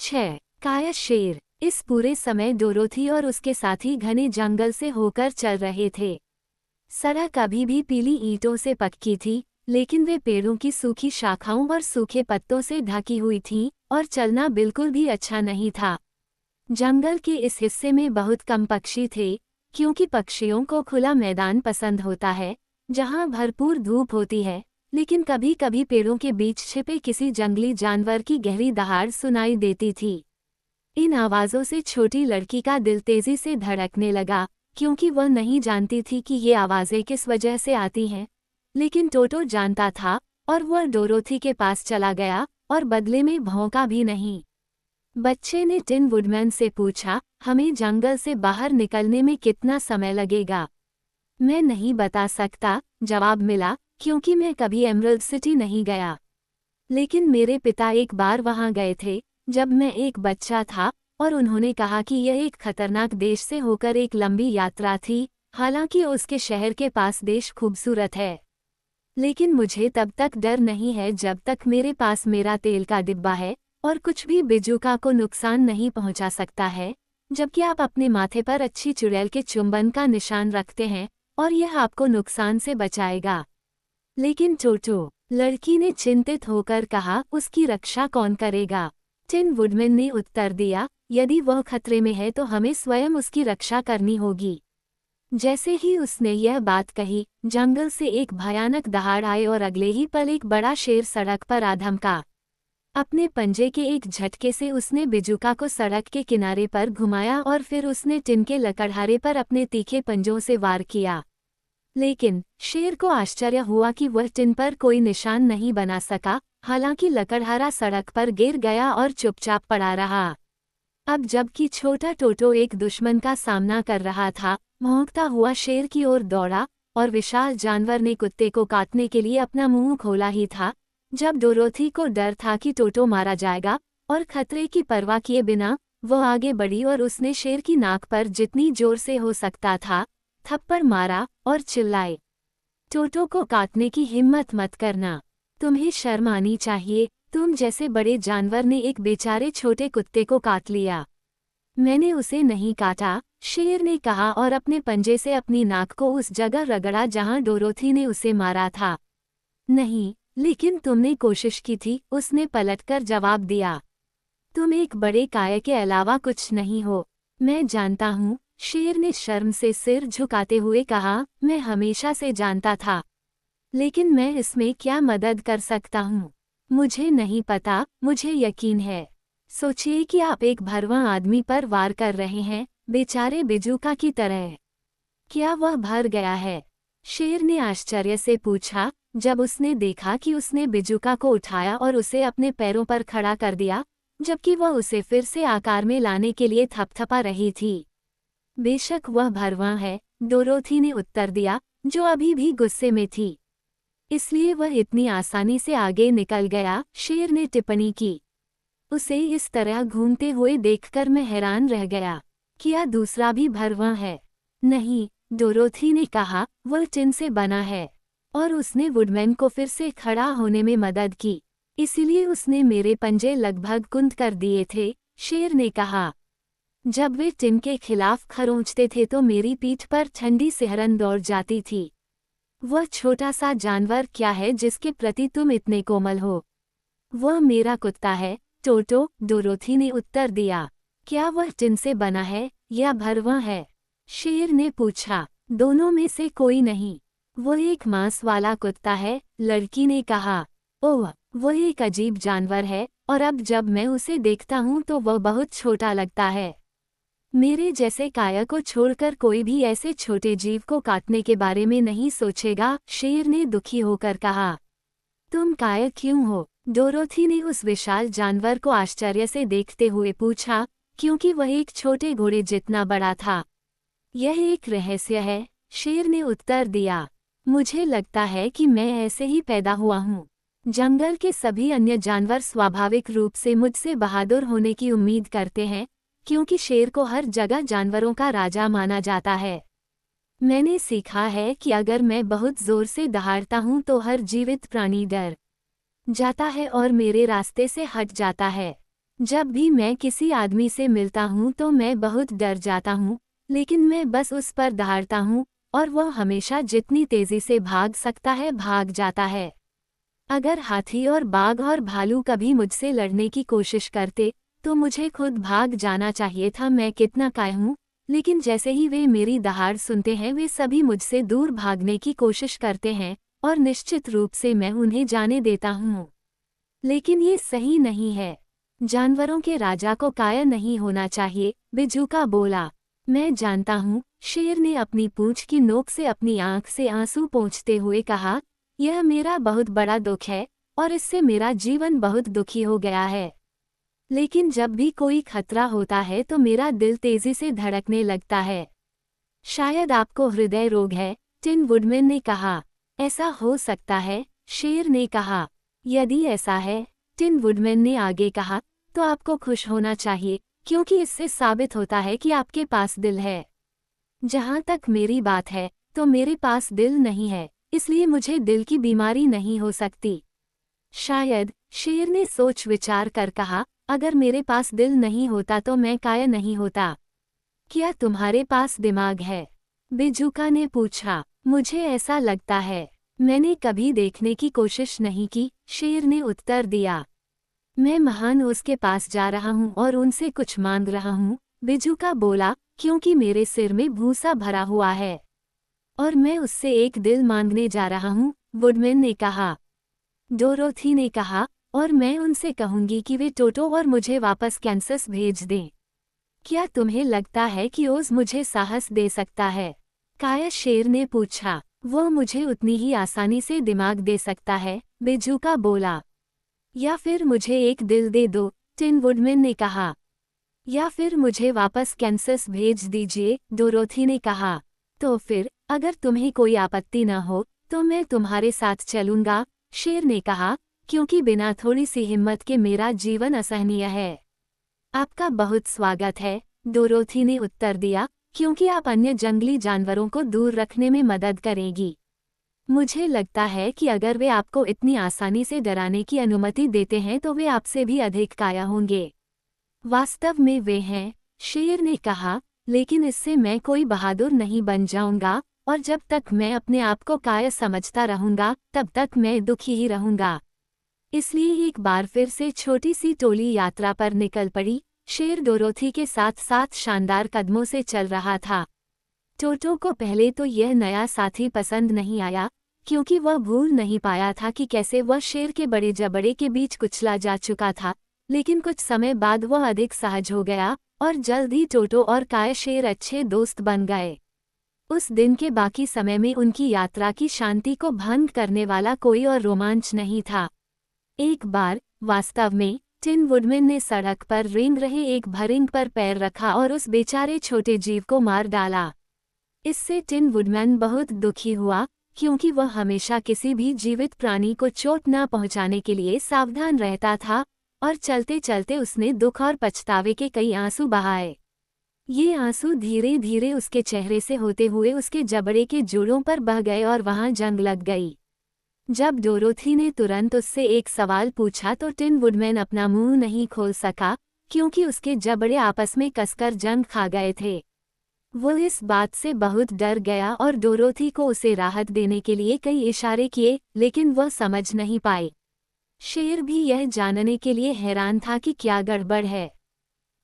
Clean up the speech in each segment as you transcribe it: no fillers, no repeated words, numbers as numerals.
6. काया शेर। इस पूरे समय डोरोथी और उसके साथी घने जंगल से होकर चल रहे थे। सड़क अभी भी पीली ईंटों से पक्की थी, लेकिन वे पेड़ों की सूखी शाखाओं और सूखे पत्तों से ढकी हुई थीं और चलना बिल्कुल भी अच्छा नहीं था। जंगल के इस हिस्से में बहुत कम पक्षी थे, क्योंकि पक्षियों को खुला मैदान पसंद होता है, जहां भरपूर धूप होती है। लेकिन कभी कभी पेड़ों के बीच छिपे किसी जंगली जानवर की गहरी दहाड़ सुनाई देती थी। इन आवाज़ों से छोटी लड़की का दिल तेजी से धड़कने लगा, क्योंकि वह नहीं जानती थी कि ये आवाज़ें किस वजह से आती हैं। लेकिन टोटो जानता था, और वह डोरोथी के पास चला गया और बदले में भौंका भी नहीं। बच्चे ने टिन वुडमैन से पूछा, हमें जंगल से बाहर निकलने में कितना समय लगेगा? मैं नहीं बता सकता, जवाब मिला, क्योंकि मैं कभी एमरल्ड सिटी नहीं गया। लेकिन मेरे पिता एक बार वहां गए थे, जब मैं एक बच्चा था, और उन्होंने कहा कि यह एक खतरनाक देश से होकर एक लंबी यात्रा थी। हालांकि उसके शहर के पास देश खूबसूरत है, लेकिन मुझे तब तक डर नहीं है जब तक मेरे पास मेरा तेल का डिब्बा है, और कुछ भी बिजुका को नुकसान नहीं पहुंचा सकता है, जबकि आप अपने माथे पर अच्छी चुड़ैल के चुंबन का निशान रखते हैं, और यह आपको नुकसान से बचाएगा। लेकिन टोटो, लड़की ने चिंतित होकर कहा, उसकी रक्षा कौन करेगा? टिन वुडमैन ने उत्तर दिया, यदि वह खतरे में है तो हमें स्वयं उसकी रक्षा करनी होगी। जैसे ही उसने यह बात कही, जंगल से एक भयानक दहाड़ आई और अगले ही पल एक बड़ा शेर सड़क पर आ धमका। अपने पंजे के एक झटके से उसने बिजुका को सड़क के किनारे पर घुमाया और फिर उसने टिन के लकड़हारे पर अपने तीखे पंजों से वार किया। लेकिन शेर को आश्चर्य हुआ कि वह टिन पर कोई निशान नहीं बना सका। हालांकि लकड़हारा सड़क पर गिर गया और चुपचाप पड़ा रहा। अब जबकि छोटा टोटो एक दुश्मन का सामना कर रहा था, भौंकता हुआ शेर की ओर दौड़ा, और विशाल जानवर ने कुत्ते को काटने के लिए अपना मुंह खोला ही था, जब डोरोथी को डर था कि टोटो मारा जाएगा, और खतरे की परवाह किए बिना वह आगे बढ़ी और उसने शेर की नाक पर जितनी जोर से हो सकता था थप्पड़ मारा और चिल्लाए, टोटो को काटने की हिम्मत मत करना। तुम्हें शर्म आनी चाहिए, तुम जैसे बड़े जानवर ने एक बेचारे छोटे कुत्ते को काट लिया। मैंने उसे नहीं काटा, शेर ने कहा और अपने पंजे से अपनी नाक को उस जगह रगड़ा जहां डोरोथी ने उसे मारा था। नहीं, लेकिन तुमने कोशिश की थी, उसने पलटकर जवाब दिया। तुम एक बड़े काय के अलावा कुछ नहीं हो। मैं जानता हूँ, शेर ने शर्म से सिर झुकाते हुए कहा, मैं हमेशा से जानता था। लेकिन मैं इसमें क्या मदद कर सकता हूँ? मुझे नहीं पता, मुझे यकीन है। सोचिए कि आप एक भरवां आदमी पर वार कर रहे हैं, बेचारे बिजुका की तरह। क्या वह भर गया है? शेर ने आश्चर्य से पूछा, जब उसने देखा कि उसने बिजुका को उठाया और उसे अपने पैरों पर खड़ा कर दिया, जबकि वह उसे फिर से आकार में लाने के लिए थपथपा रही थी। बेशक वह भरवां है, डोरोथी ने उत्तर दिया, जो अभी भी गुस्से में थी। इसलिए वह इतनी आसानी से आगे निकल गया, शेर ने टिप्पणी की। उसे इस तरह घूमते हुए देखकर मैं हैरान रह गया। क्या दूसरा भी भरवां है? नहीं, डोरोथी ने कहा, वह टिन से बना है। और उसने वुडमैन को फिर से खड़ा होने में मदद की, इसीलिए उसने मेरे पंजे लगभग कुंद कर दिए थे, शेर ने कहा। जब वे टिन के खिलाफ खरोंचते थे तो मेरी पीठ पर ठंडी सिहरन दौड़ जाती थी। वह छोटा सा जानवर क्या है जिसके प्रति तुम इतने कोमल हो? वह मेरा कुत्ता है, टोटो, डोरोथी ने उत्तर दिया। क्या वह टिन से बना है या भरवां है? शेर ने पूछा। दोनों में से कोई नहीं। वह एक मांस वाला कुत्ता है, लड़की ने कहा। ओह, वह एक अजीब जानवर है, और अब जब मैं उसे देखता हूँ तो वह बहुत छोटा लगता है। मेरे जैसे काया को छोड़कर कोई भी ऐसे छोटे जीव को काटने के बारे में नहीं सोचेगा, शेर ने दुखी होकर कहा। तुम काया क्यों हो? डोरोथी ने उस विशाल जानवर को आश्चर्य से देखते हुए पूछा, क्योंकि वह एक छोटे घोड़े जितना बड़ा था। यह एक रहस्य है, शेर ने उत्तर दिया। मुझे लगता है कि मैं ऐसे ही पैदा हुआ हूँ। जंगल के सभी अन्य जानवर स्वाभाविक रूप से मुझसे बहादुर होने की उम्मीद करते हैं, क्योंकि शेर को हर जगह जानवरों का राजा माना जाता है। मैंने सीखा है कि अगर मैं बहुत जोर से दहाड़ता हूँ तो हर जीवित प्राणी डर जाता है और मेरे रास्ते से हट जाता है। जब भी मैं किसी आदमी से मिलता हूँ तो मैं बहुत डर जाता हूँ, लेकिन मैं बस उस पर दहाड़ता हूँ और वह हमेशा जितनी तेजी से भाग सकता है भाग जाता है। अगर हाथी और बाघ और भालू कभी मुझसे लड़ने की कोशिश करते तो मुझे खुद भाग जाना चाहिए था। मैं कितना कायर हूँ, लेकिन जैसे ही वे मेरी दहाड़ सुनते हैं वे सभी मुझसे दूर भागने की कोशिश करते हैं और निश्चित रूप से मैं उन्हें जाने देता हूँ। लेकिन ये सही नहीं है। जानवरों के राजा को कायर नहीं होना चाहिए, बिजूका बोला। मैं जानता हूँ, शेर ने अपनी पूंछ की नोक से अपनी आंख से आंसू पोंछते हुए कहा, यह मेरा बहुत बड़ा दुख है और इससे मेरा जीवन बहुत दुखी हो गया है। लेकिन जब भी कोई खतरा होता है तो मेरा दिल तेजी से धड़कने लगता है। शायद आपको हृदय रोग है, टिन वुडमैन ने कहा। ऐसा हो सकता है, शेर ने कहा। यदि ऐसा है, टिन वुडमैन ने आगे कहा, तो आपको खुश होना चाहिए, क्योंकि इससे साबित होता है कि आपके पास दिल है। जहाँ तक मेरी बात है, तो मेरे पास दिल नहीं है, इसलिए मुझे दिल की बीमारी नहीं हो सकती। शायद, शेर ने सोच विचार कर कहा, अगर मेरे पास दिल नहीं होता तो मैं कायर नहीं होता। क्या तुम्हारे पास दिमाग है? बिजूका ने पूछा। मुझे ऐसा लगता है। मैंने कभी देखने की कोशिश नहीं की, शेर ने उत्तर दिया। मैं महान उसके पास जा रहा हूँ और उनसे कुछ मांग रहा हूँ, बिजूका बोला, क्योंकि मेरे सिर में भूसा भरा हुआ है। और मैं उससे एक दिल मांगने जा रहा हूँ, वुडमैन ने कहा। डोरोथी ने कहा, और मैं उनसे कहूंगी कि वे टोटो और मुझे वापस कैंसस भेज दें। क्या तुम्हें लगता है कि ओज मुझे साहस दे सकता है? काया शेर ने पूछा। वह मुझे उतनी ही आसानी से दिमाग दे सकता है, बिजूका बोला। या फिर मुझे एक दिल दे दो, टिन वुडमैन ने कहा। या फिर मुझे वापस कैंसस भेज दीजिए, डोरोथी ने कहा। तो फिर, अगर तुम्हें कोई आपत्ति न हो, तो मैं तुम्हारे साथ चलूंगा, शेर ने कहा, क्योंकि बिना थोड़ी सी हिम्मत के मेरा जीवन असहनीय है। आपका बहुत स्वागत है, डोरोथी ने उत्तर दिया, क्योंकि आप अन्य जंगली जानवरों को दूर रखने में मदद करेगी। मुझे लगता है कि अगर वे आपको इतनी आसानी से डराने की अनुमति देते हैं तो वे आपसे भी अधिक काया होंगे। वास्तव में वे हैं, शेर ने कहा, लेकिन इससे मैं कोई बहादुर नहीं बन जाऊंगा, और जब तक मैं अपने आप को काया समझता रहूंगा तब तक मैं दुखी ही रहूंगा। इसलिए एक बार फिर से छोटी सी टोली यात्रा पर निकल पड़ी। शेर डोरोथी के साथ साथ शानदार कदमों से चल रहा था। टोटो को पहले तो यह नया साथी पसंद नहीं आया, क्योंकि वह भूल नहीं पाया था कि कैसे वह शेर के बड़े जबड़े के बीच कुचला जा चुका था, लेकिन कुछ समय बाद वह अधिक सहज हो गया और जल्द ही टोटो और काया शेर अच्छे दोस्त बन गए। उस दिन के बाकी समय में उनकी यात्रा की शांति को भंग करने वाला कोई और रोमांच नहीं था। एक बार, वास्तव में, टिन वुडमैन ने सड़क पर रेंग रहे एक भरिंग पर पैर रखा और उस बेचारे छोटे जीव को मार डाला। इससे टिन वुडमैन बहुत दुखी हुआ, क्योंकि वह हमेशा किसी भी जीवित प्राणी को चोट न पहुंचाने के लिए सावधान रहता था, और चलते चलते उसने दुख और पछतावे के कई आंसू बहाए। ये आंसू धीरे धीरे उसके चेहरे से होते हुए उसके जबड़े के जोड़ों पर बह गए और वहां जंग लग गई। जब डोरोथी ने तुरंत उससे एक सवाल पूछा तो टिन वुडमैन अपना मुंह नहीं खोल सका, क्योंकि उसके जबड़े आपस में कसकर जंग खा गए थे। वो इस बात से बहुत डर गया और डोरोथी को उसे राहत देने के लिए कई इशारे किए, लेकिन वह समझ नहीं पाए। शेर भी यह जानने के लिए हैरान था कि क्या गड़बड़ है।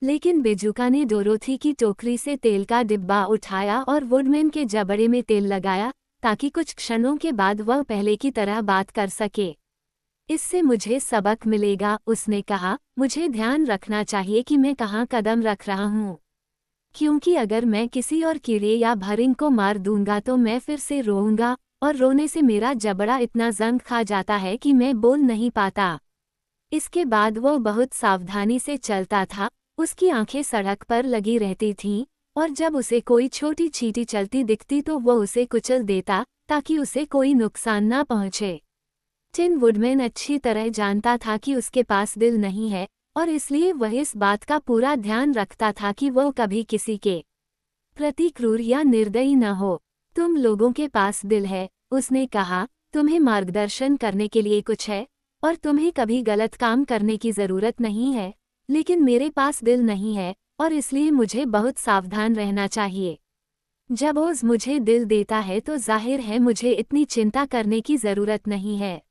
लेकिन बिजूका ने डोरोथी की टोकरी से तेल का डिब्बा उठाया और वुडमैन के जबड़े में तेल लगाया, ताकि कुछ क्षणों के बाद वह पहले की तरह बात कर सके। इससे मुझे सबक मिलेगा, उसने कहा। मुझे ध्यान रखना चाहिए कि मैं कहाँ कदम रख रहा हूँ, क्योंकि अगर मैं किसी और कीड़े या भरिंग को मार दूंगा तो मैं फिर से रोऊंगा, और रोने से मेरा जबड़ा इतना जंग खा जाता है कि मैं बोल नहीं पाता। इसके बाद वह बहुत सावधानी से चलता था। उसकी आंखें सड़क पर लगी रहती थीं, और जब उसे कोई छोटी चींटी चलती दिखती तो वह उसे कुचल देता, ताकि उसे कोई नुकसान न पहुंचे। टिन वुडमैन अच्छी तरह जानता था कि उसके पास दिल नहीं है, और इसलिए वह इस बात का पूरा ध्यान रखता था कि वह कभी किसी के प्रति क्रूर या निर्दयी न हो। तुम लोगों के पास दिल है, उसने कहा, तुम्हें मार्गदर्शन करने के लिए कुछ है, और तुम्हें कभी गलत काम करने की जरूरत नहीं है। लेकिन मेरे पास दिल नहीं है और इसलिए मुझे बहुत सावधान रहना चाहिए। जब ओज़ मुझे दिल देता है तो जाहिर है मुझे इतनी चिंता करने की ज़रूरत नहीं है।